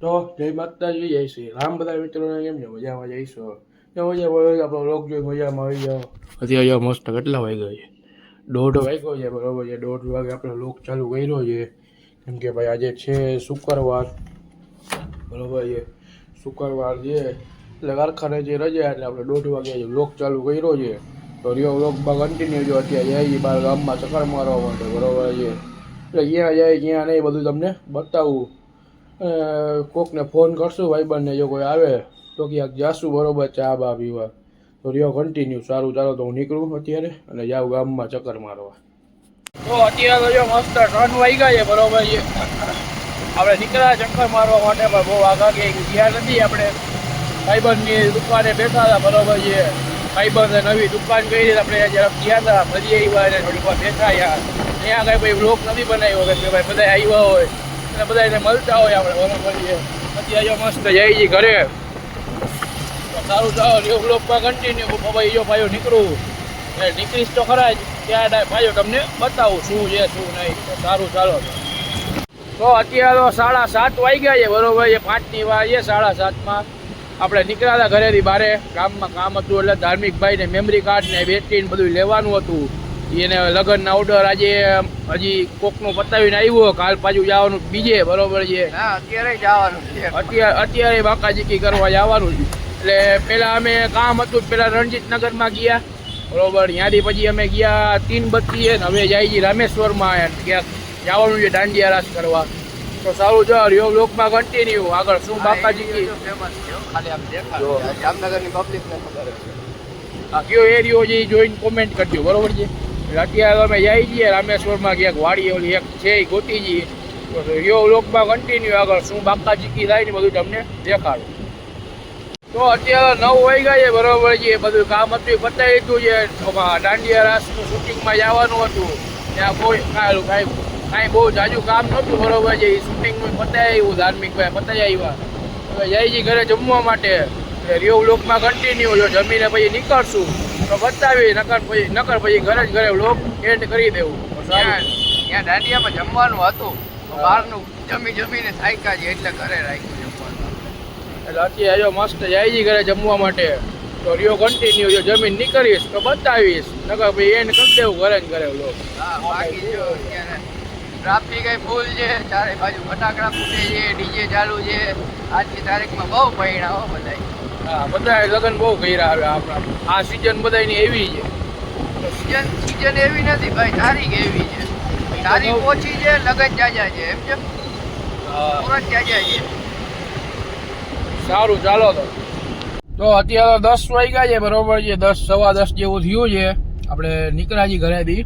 તો જય માતાજી, જય શ્રી રામ. બધા મિત્રોને કેમ છે? મજામાં જઈશું. મજા આપણો લોક જોઈ મજામાં આવી જાઓ. અત્યારે મસ્ત કેટલા વાગ્યા છે? 1:30 વાગ્યો છે, બરોબર છે. 1:30 વાગે આપણે લોક ચાલુ કર્યો છે, કેમ કે ભાઈ આજે છે શુક્રવાર, બરોબર છે. શુક્રવાર છે એટલે કારખાને જે રજા, એટલે આપણે 1:30 વાગે લોક ચાલુ કર્યો છે. તો રિયો વ્લોગમાં કન્ટિન્યુ જો. અત્યારે જાય બાર ગામમાં ચક્કર મારવા માટે, બરોબર છે. એટલે ક્યાં જાય ક્યાં નહીં બધું તમને બતાવું. કોકને ફોન કરશું ભાઈબંધને, જો કોઈ આવે તો ક્યાંક જાશું, બરોબર, ચા બા પીવા. તો રિયો કન્ટિન્યુ. સારું, ચાલો તો હું નીકળું અત્યારે અને જાઉં ગામમાં ચક્કર મારવા. તો અત્યારે તો જો મસ્ત 3 વાગ્યા છે, બરોબર છે. આપણે નીકળ્યા ચક્કર મારવા માટે, પણ બહુ આગા ગયા નથી. આપણે ભાઈબંધની દુકાને બેઠા હતા, બરોબર છે. ભાઈબંધે નવી દુકાન કરી, આપણે જરાક ગયા હતા, ફરી આવ્યા અને થોડીક વાર બેઠા. યાર અહીંયા કાંઈ ભાઈ વ્લોગ નથી બનાવ્યો કે ભાઈ બધા આવ્યા હોય અને બધા એને મળતા હોય આપણે, બરોબર છે. અત્યારે જો મસ્ત જાય છે ઘરે. તો સારું, ચાલો રિયો વ્લોગમાં કન્ટિન્યુ. ભાઈ જો ભાઈઓ નીકળું નીકળીશ તો ખરા જ, ત્યાં ભાઈઓ તમને બતાવું શું છે શું નહીં. તો સારું, ચાલો. તો અત્યારે તો 7:30 વાગ્યા છે, બરોબર છે. 5ની વાર છે. 7:30માં આપણે નીકળ્યા હતા ઘરેથી બારે. ગામમાં કામ હતું એટલે ધાર્મિક ભાઈને મેમરી કાર્ડ ને બેટરી બધું લેવાનું હતું. એને લગ્નના ઓર્ડર આજે હજી કોકનું પતાવીને આવ્યો. કાલ પાછું જવાનું બીજે, બરોબર છે. અત્યારે જવાનું છે. અત્યારે બાકાજીકી કરવા જવાનું છે. એટલે પેલા અમે કામ હતું પેલા રણજીતનગરમાં ગયા, બરોબર. ત્યાંથી પછી અમે ગયા 3 ને હવે જાય છે રામેશ્વરમાં. ક્યાંક જવાનું છે દાંડિયા રાસ કરવા. તો સારું, જો રિયો વ્લોગમાં કન્ટિન્યુ. આગળ શું બાકાજીકી ખાલી આમ દેખાડો. જામનગરની પબ્લિકને ખબર છે. આ કયો એરિયો છે એ જોઈને કોમેન્ટ કરજો, બરોબર છે. અત્યારે અમે જઈએ છીએ રામેશ્વરમાં. ક્યાંક વાડી ઓલી એક છે એ ગોતી જઈએ. તો રિયો વ્લોગમાં કન્ટિન્યુ. આગળ શું બાકાજીકી થાય ને બધું તમને દેખાડું. તો અત્યારે 9 વાગ્યા છે, બરોબર છે. બધું કામ હતું પતાવી લીધું છે. દાંડિયા રાસનું શૂટિંગમાં જવાનું હતું. ત્યાં કોઈ કાંઈ બહુ જાજુ કામ નહોતું, બરોબર છે. એ શૂટિંગનું પતાવી આવ્યું ધાર્મિકભાઈ, પતાવી આવ્યા. હવે જાય છે ઘરે જમવા માટે. રિયો વ્લોગમાં કન્ટિન્યુ. જો જમીને પછી નીકળશું તો બતાવી, નકર પછી ઘરે વ્લોગ એન્ડ કરી દેવું. ત્યાં દાંડિયામાં જમવાનું હતું, બહારનું જમીને થાક્યા છે એટલે ઘરે રાખ્યું જમવાનું. એટલે અત્યારે જો મસ્ત જાય છે ઘરે જમવા માટે. તો રિયો કન્ટિન્યુ. જો જમીન નીકળીશ તો બતાવીશ, નકર પછી એન્ડ કરી દેવું ઘરે જ ઘરે વ્લોગ. હા, બાકી જો અત્યારે ટ્રાફિક ફૂલ છે, ચારે બાજુ ફટાકડા ફૂટે છે, ડીજે ચાલુ છે. આજની તારીખમાં બહુ પરિણામ બધા. હા, બધા લગ્ન બહુ કર્યા હવે આપણા. આ સિઝન બધાની એવી છે. સિઝન એવી નથી ભાઈ, તારીખ એવી છે. તારીખ ઓછી છે, લગ્ન જાજા છે, એમ છે. સુરત જાજા છે. સારું, ચાલો તો અત્યારે 10 વાગ્યા છે, બરોબર છે. 10 સવા 10 જેવું થયું છે. આપણે નીકળ્યા છીએ ઘરેથી.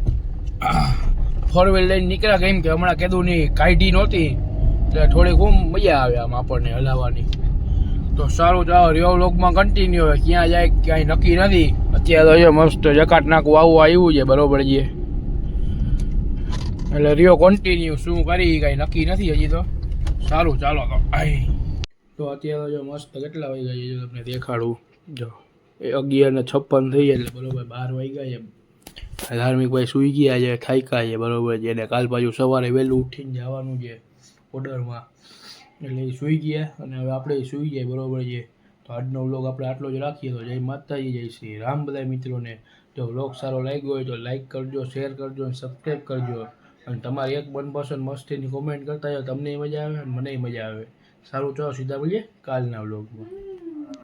4 વ્હીલ લઈને નીકળ્યા, કેમ કે હમણાં કીધું નહીં કાઢી નહોતી એટલે થોડીક મજા આવે આમ આપણને હલાવવાની. તો સારું, ચાલો રિયો વ્લોગમાં કન્ટિન્યુ. હવે ક્યાં જાય ક્યાંય નક્કી નથી. અત્યારે તો મસ્ત જકાટ નાખું વાવવા આવ્યું છે, બરોબર છે. એટલે રિયો કન્ટિન્યુ. શું કરી કાંઈ નક્કી નથી હજી તો. સારું, ચાલો તો અત્યારે જો મસ્ત કેટલા વાગ્યા છે જો તમને દેખાડું. જો 11:56 થઈ જાય, એટલે બરોબર 12 વાગ્યા છે. ધાર્મિકભાઈ સૂઈ ગયા છે, થાક્યા છે, બરોબર છે. અને કાલ બાજુ સવારે વહેલું ઉઠીને જવાનું છે ઓર્ડરમાં, એટલે એ સૂઈ ગયા અને હવે આપણે સૂઈ જાય, બરોબર છે. તો આજનો વ્લોગ આપણે આટલો જ રાખીએ. તો જય માતાજી, જય શ્રી રામ બધા મિત્રોને. જો વ્લોગ સારો લાગ્યો હોય તો લાઈક કરજો, શેર કરજો અને સબસ્ક્રાઈબ કરજો. અને તમારી એક મનપસંદ મસ્તીની કોમેન્ટ કરતા હોય, તમને મજા આવે અને મને મજા આવે. સારું, ચાલો સીધા મળીએ કાલના વ્લોગમાં.